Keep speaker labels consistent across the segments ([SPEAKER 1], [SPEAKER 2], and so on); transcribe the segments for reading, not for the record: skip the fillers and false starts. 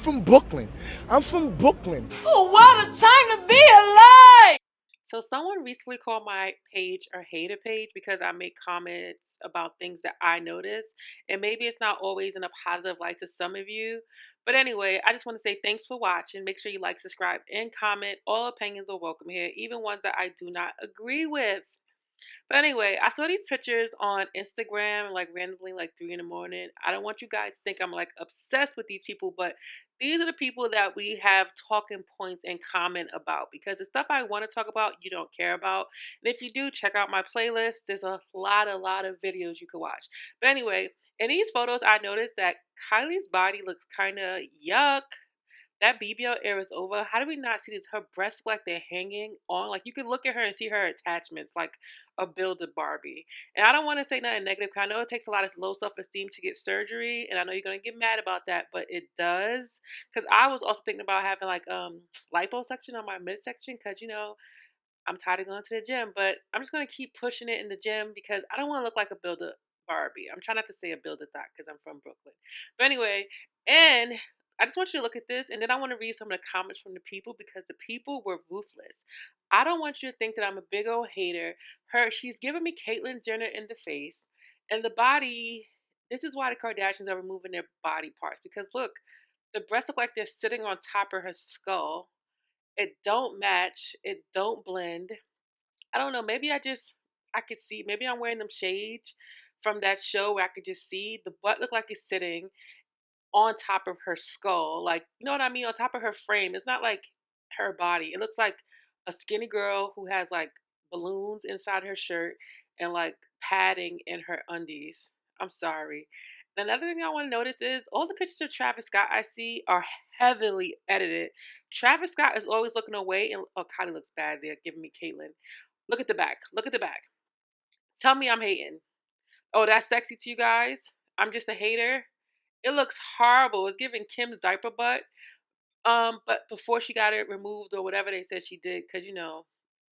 [SPEAKER 1] from Brooklyn. I'm from Brooklyn.
[SPEAKER 2] Oh, what a time to be alive!
[SPEAKER 3] So someone recently called my page a hater page because I make comments about things that I notice. And maybe it's not always in a positive light to some of you. But anyway, I just want to say thanks for watching. Make sure you like, subscribe, and comment. All opinions are welcome here, even ones that I do not agree with. But anyway, I saw these pictures on Instagram, like randomly, like 3 in the morning. I don't want you guys to think I'm like obsessed with these people, but these are the people that we have talking points and comment about because the stuff I want to talk about, you don't care about. And if you do, check out my playlist. There's a lot of videos you can watch. But anyway, in these photos, I noticed that Kylie's body looks kind of yuck. That BBL era is over. How do we not see this? Her breasts look like they're hanging on. Like you can look at her and see her attachments, like a builder Barbie. And I don't want to say nothing negative because I know it takes a lot of low self-esteem to get surgery, and I know you're gonna get mad about that, but it does. Because I was also thinking about having like liposuction on my midsection because I'm tired of going to the gym, but I'm just gonna keep pushing it in the gym because I don't want to look like a builder Barbie. I'm trying not to say a builder thought because I'm from Brooklyn. But anyway, and I just want you to look at this, and then I want to read some of the comments from the people because the people were ruthless. I don't want you to think that I'm a big old hater. She's giving me Caitlyn Jenner in the face, and the body. This is why the Kardashians are removing their body parts because look, the breasts look like they're sitting on top of her skull. It don't match. It don't blend. I don't know. Maybe I could see. Maybe I'm wearing them shades from that show where I could just see the butt look like it's sitting on top of her skull. Like, you know what I mean? On top of her frame. It's not like her body. It looks like a skinny girl who has like balloons inside her shirt and like padding in her undies. I'm sorry. Another thing I want to notice is all the pictures of Travis Scott I see are heavily edited. Travis Scott is always looking away, and oh, Kylie looks bad there, giving me Caitlyn. Look at the back. Look at the back. Tell me I'm hating. Oh, that's sexy to you guys? I'm just a hater. It looks horrible. It's giving Kim's diaper butt. But before she got it removed or whatever they said she did, because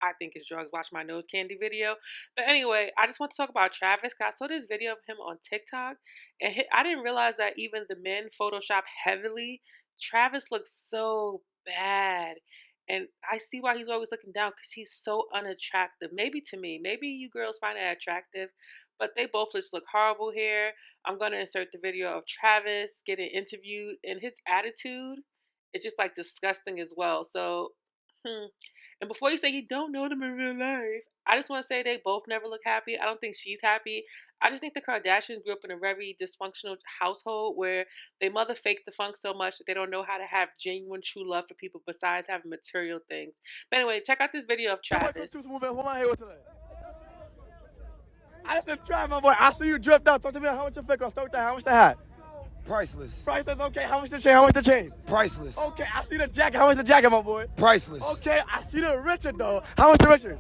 [SPEAKER 3] I think it's drugs. Watch my nose candy video. But anyway, I just want to talk about Travis. Cause I saw this video of him on TikTok, and I didn't realize that even the men Photoshop heavily. Travis looks so bad. And I see why he's always looking down because he's so unattractive. Maybe to me, maybe you girls find that attractive, but they both just look horrible here. I'm going to insert the video of Travis getting interviewed, and his attitude is just like disgusting as well. So, and before you say you don't know them in real life, I just want to say they both never look happy. I don't think she's happy. I just think the Kardashians grew up in a very dysfunctional household where they mother faked the funk so much that they don't know how to have genuine true love for people besides having material things. But anyway, check out this video of Travis.
[SPEAKER 1] I said, try my boy. I see you dripped out. Talk to me. How much your fake? Start with that. How much the hat?
[SPEAKER 4] Priceless.
[SPEAKER 1] Priceless. Okay. How much the chain? How much the chain?
[SPEAKER 4] Priceless.
[SPEAKER 1] Okay. I see the jacket. How much the jacket, my boy?
[SPEAKER 4] Priceless.
[SPEAKER 1] Okay. I see the Richard though. How much the Richard?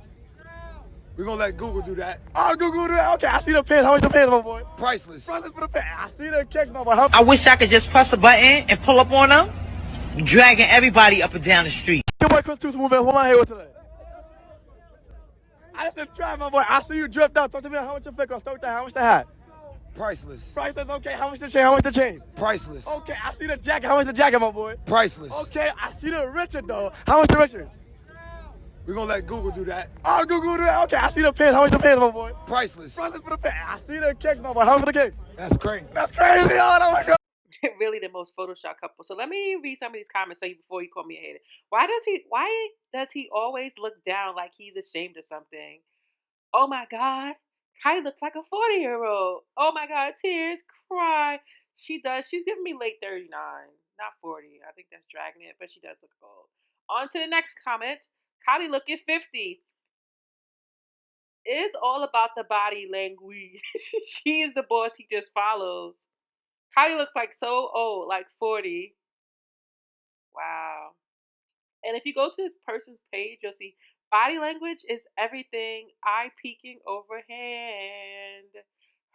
[SPEAKER 4] We're gonna let Google do that.
[SPEAKER 1] Oh, Google do that. Okay. I see the pants. How much the pants, my boy?
[SPEAKER 4] Priceless.
[SPEAKER 1] Priceless for the pants. I see the kicks, my boy.
[SPEAKER 5] I wish I could just press a button and pull up on them, dragging everybody up and down the street.
[SPEAKER 1] Your boy Chris Tusa moving. Hold on here today. I said, try my boy. I see you dripped out. Talk to me. How much your fake? Start with that. How much the hat?
[SPEAKER 4] Priceless.
[SPEAKER 1] Priceless. Okay. How much the chain? How much the chain?
[SPEAKER 4] Priceless.
[SPEAKER 1] Okay. I see the jacket. How much the jacket, my boy?
[SPEAKER 4] Priceless.
[SPEAKER 1] Okay. I see the Richard though. How much the Richard?
[SPEAKER 4] We're gonna let Google do that.
[SPEAKER 1] Oh, Google do that. Okay. I see the pants. How much the pants, my boy?
[SPEAKER 4] Priceless.
[SPEAKER 1] Priceless for the pants. I see the kicks, my boy. How much for the kicks?
[SPEAKER 4] That's crazy.
[SPEAKER 1] That's crazy. Oh my god.
[SPEAKER 3] Really the most Photoshop couple. So let me read some of these comments before you call me a hater. Why does he always look down like he's ashamed of something? Oh my God. Kylie looks like a 40-year-old. Oh my God. Tears, cry. She does. She's giving me late 39, not 40. I think that's dragging it, but she does look old. On to the next comment. Kylie looking 50. It's all about the body language. She is the boss he just follows. Kylie looks like so old, like 40. Wow. And if you go to this person's page, you'll see body language is everything. Eye peeking overhand.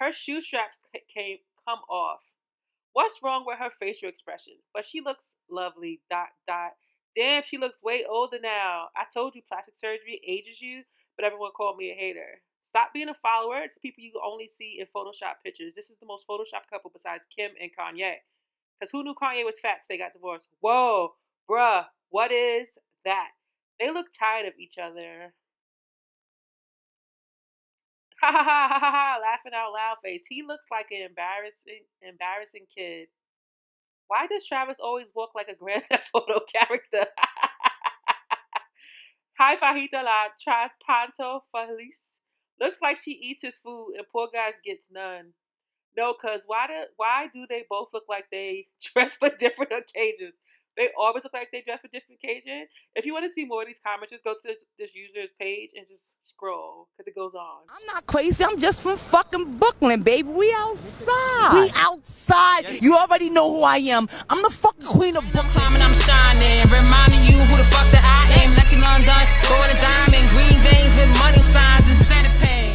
[SPEAKER 3] Her shoe straps come off. What's wrong with her facial expression? But she looks lovely. ... Damn, she looks way older now. I told you plastic surgery ages you, but everyone called me a hater. Stop being a follower to people you only see in Photoshop pictures. This is the most Photoshop couple besides Kim and Kanye. Because who knew Kanye was fat till they got divorced? Whoa, bruh, what is that? They look tired of each other. Ha ha ha ha ha! Laughing out loud face. He looks like an embarrassing kid. Why does Travis always walk like a Grand Theft Auto character? Hi, Fajita La Traspanto Feliz. Looks like she eats his food and poor guy gets none. No, cause why do they both look like they dress for different occasions? They always look like they dress for different occasions. If you want to see more of these comments, just go to this user's page and just scroll, because it goes on.
[SPEAKER 6] I'm not crazy. I'm just from fucking Brooklyn, baby. We outside. We outside. You already know who I am. I'm the fucking queen of Brooklyn.
[SPEAKER 2] Climbing, I'm shining, reminding you who the fuck that I am. Lexi London, gold and diamond, green veins with money signs instead of pain.